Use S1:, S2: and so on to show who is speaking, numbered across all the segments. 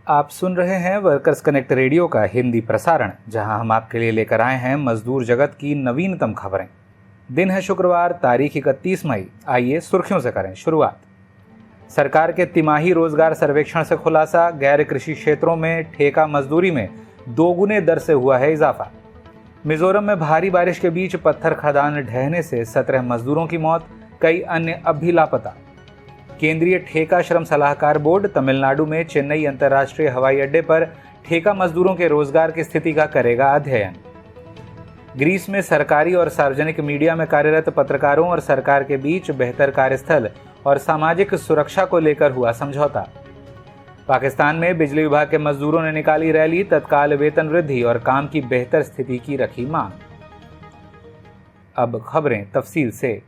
S1: आप सुन रहे हैं वर्कर्स कनेक्ट रेडियो का हिंदी प्रसारण, जहां हम आपके लिए लेकर आए हैं मजदूर जगत की नवीनतम खबरें। दिन है शुक्रवार, तारीख 31 मई। आइए सुर्खियों से करें शुरुआत। सरकार के तिमाही रोजगार सर्वेक्षण से खुलासा, गैर कृषि क्षेत्रों में ठेका मजदूरी में दोगुने दर से हुआ है इजाफा। मिजोरम में भारी बारिश के बीच पत्थर खदान ढहने से 17 मजदूरों की मौत, कई अन्य अब भी लापता। केंद्रीय ठेका श्रम सलाहकार बोर्ड तमिलनाडु में चेन्नई अंतर्राष्ट्रीय हवाई अड्डे पर ठेका मजदूरों के रोजगार की स्थिति का करेगा अध्ययन। ग्रीस में सरकारी और सार्वजनिक मीडिया में कार्यरत पत्रकारों और सरकार के बीच बेहतर कार्यस्थल और सामाजिक सुरक्षा को लेकर हुआ समझौता। पाकिस्तान में बिजली विभाग के मजदूरों ने निकाली रैली, तत्काल वेतन वृद्धि और काम की बेहतर स्थिति की रखी मांग। अब खबरें तफसील से।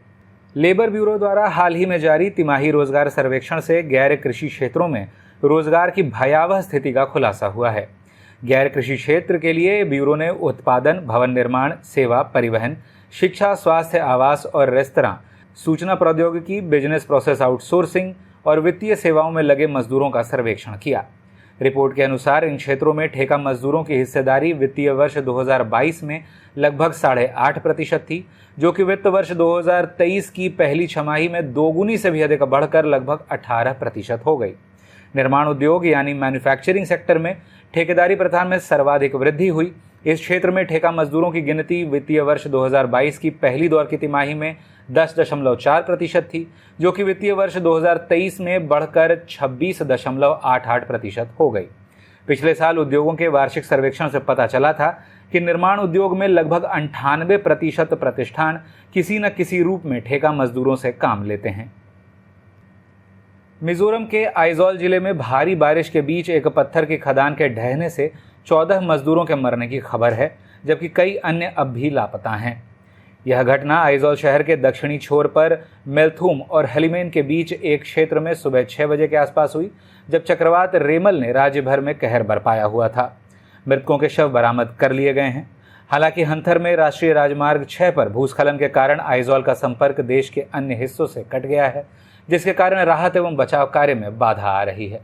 S1: लेबर ब्यूरो द्वारा हाल ही में जारी तिमाही रोजगार सर्वेक्षण से गैर कृषि क्षेत्रों में रोजगार की भयावह स्थिति का खुलासा हुआ है। गैर कृषि क्षेत्र के लिए ब्यूरो ने उत्पादन, भवन निर्माण, सेवा, परिवहन, शिक्षा, स्वास्थ्य, आवास और रेस्तरां, सूचना प्रौद्योगिकी, बिजनेस प्रोसेस आउटसोर्सिंग और वित्तीय सेवाओं में लगे मजदूरों का सर्वेक्षण किया। रिपोर्ट के अनुसार इन क्षेत्रों में ठेका मजदूरों की हिस्सेदारी वित्तीय वर्ष 2022 में लगभग 8.5% थी, जो कि वित्त वर्ष 2023 की पहली छमाही में दोगुनी से भी अधिक बढ़कर लगभग 18% हो गई। निर्माण उद्योग यानी मैन्युफैक्चरिंग सेक्टर में ठेकेदारी प्रथा में सर्वाधिक वृद्धि हुई। इस क्षेत्र में ठेका मजदूरों की गिनती वित्तीय वर्ष 2022 की पहली दौर की तिमाही में 10.4% थी, जो कि वित्तीय वर्ष 2023 में बढ़कर 26.88% हो गई। पिछले साल उद्योगों के वार्षिक सर्वेक्षण से पता चला था कि निर्माण उद्योग में लगभग 98% प्रतिष्ठान किसी न किसी रूप में ठेका मजदूरों से काम लेते हैं। मिजोरम के आइजॉल जिले में भारी बारिश के बीच एक पत्थर की खदान के ढहने से 14 मजदूरों के मरने की खबर है, जबकि कई अन्य अब भी लापता हैं। यह घटना आइजॉल शहर के दक्षिणी छोर पर मेलथूम और हेलिमेन के बीच एक क्षेत्र में सुबह 6 बजे के आसपास हुई, जब चक्रवात रेमल ने राज्य भर में कहर बरपाया हुआ था। मृतकों के शव बरामद कर लिए गए हैं। हालांकि हंथर में राष्ट्रीय राजमार्ग 6 पर भूस्खलन के कारण आइजॉल का संपर्क देश के अन्य हिस्सों से कट गया है, जिसके कारण राहत एवं बचाव कार्य में बाधा आ रही है।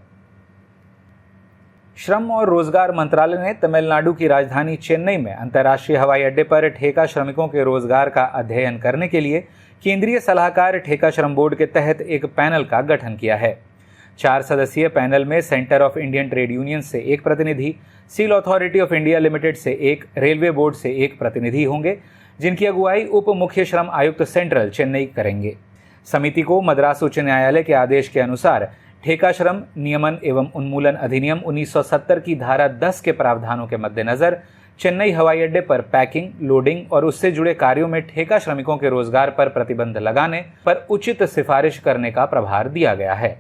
S1: श्रम और रोजगार मंत्रालय ने तमिलनाडु की राजधानी चेन्नई में अंतर्राष्ट्रीय हवाई अड्डे पर ठेका श्रमिकों के रोजगार का अध्ययन करने के लिए केंद्रीय सलाहकार ठेका श्रम बोर्ड के तहत एक पैनल का गठन किया है। 4 सदस्यीय पैनल में centre of Indian trade union से एक प्रतिनिधि, steel authority of India limited से एक, रेलवे बोर्ड से एक प्रतिनिधि होंगे, जिनकी अगुवाई उप मुख्य श्रम आयुक्त सेंट्रल चेन्नई करेंगे। समिति को मद्रास उच्च न्यायालय के आदेश के अनुसार ठेका श्रम नियमन एवं उन्मूलन अधिनियम 1970 की धारा 10 के प्रावधानों के मद्देनजर चेन्नई हवाई अड्डे पर पैकिंग, लोडिंग और उससे जुड़े कार्यों में ठेका श्रमिकों के रोजगार पर प्रतिबंध लगाने पर उचित सिफारिश करने का प्रभार दिया गया है।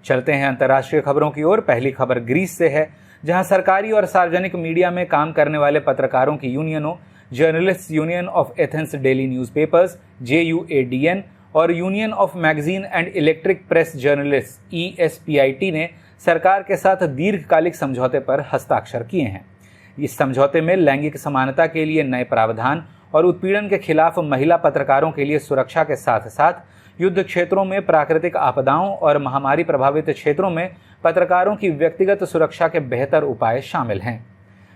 S1: चलते हैं अंतर्राष्ट्रीय खबरों की ओर। पहली खबर ग्रीस से है, जहां सरकारी और सार्वजनिक मीडिया में काम करने वाले पत्रकारों की यूनियनों journalist union of Athens daily newspapers JUADN और union of magazine and electric press journalist ESPIT ने सरकार के साथ दीर्घकालिक समझौते पर हस्ताक्षर किए हैं। इस समझौते में लैंगिक समानता के लिए नए प्रावधान और उत्पीड़न के खिलाफ महिला पत्रकारों के लिए सुरक्षा के साथ साथ युद्ध क्षेत्रों में, प्राकृतिक आपदाओं और महामारी प्रभावित क्षेत्रों में पत्रकारों की व्यक्तिगत सुरक्षा के बेहतर उपाय शामिल हैं।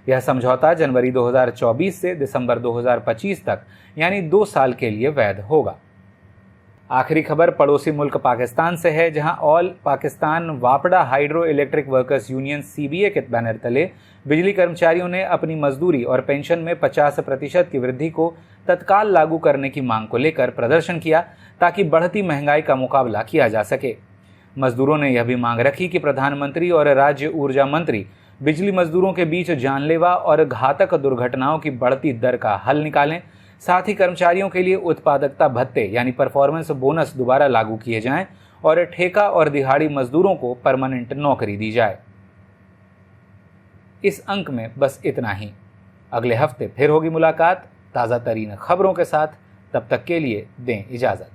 S1: यह समझौता जनवरी 2024 से दिसंबर 2025 तक यानी 2 साल के लिए वैध होगा। आखिरी खबर पड़ोसी मुल्क पाकिस्तान से है, जहां ऑल पाकिस्तान वापडा hydro electric workers union CBA के बैनर तले बिजली कर्मचारियों ने अपनी मजदूरी और पेंशन में 50% की वृद्धि को तत्काल लागू करने की मांग को लेकर प्रदर्शन किया, ताकि बढ़ती महंगाई का मुकाबला किया जा सके। मजदूरों ने यह भी मांग रखी कि प्रधानमंत्री और राज्य ऊर्जा मंत्री बिजली मजदूरों के बीच जानलेवा और घातक दुर्घटनाओं की बढ़ती दर का हल निकालें। साथ ही कर्मचारियों के लिए उत्पादकता भत्ते यानी परफॉर्मेंस बोनस दोबारा लागू किए जाएं और ठेका और दिहाड़ी मजदूरों को परमानेंट नौकरी दी जाए। इस अंक में बस इतना ही। अगले हफ्ते फिर होगी मुलाकात ताज़ा तरीन खबरों के साथ। तब तक के लिए दें इजाज़त।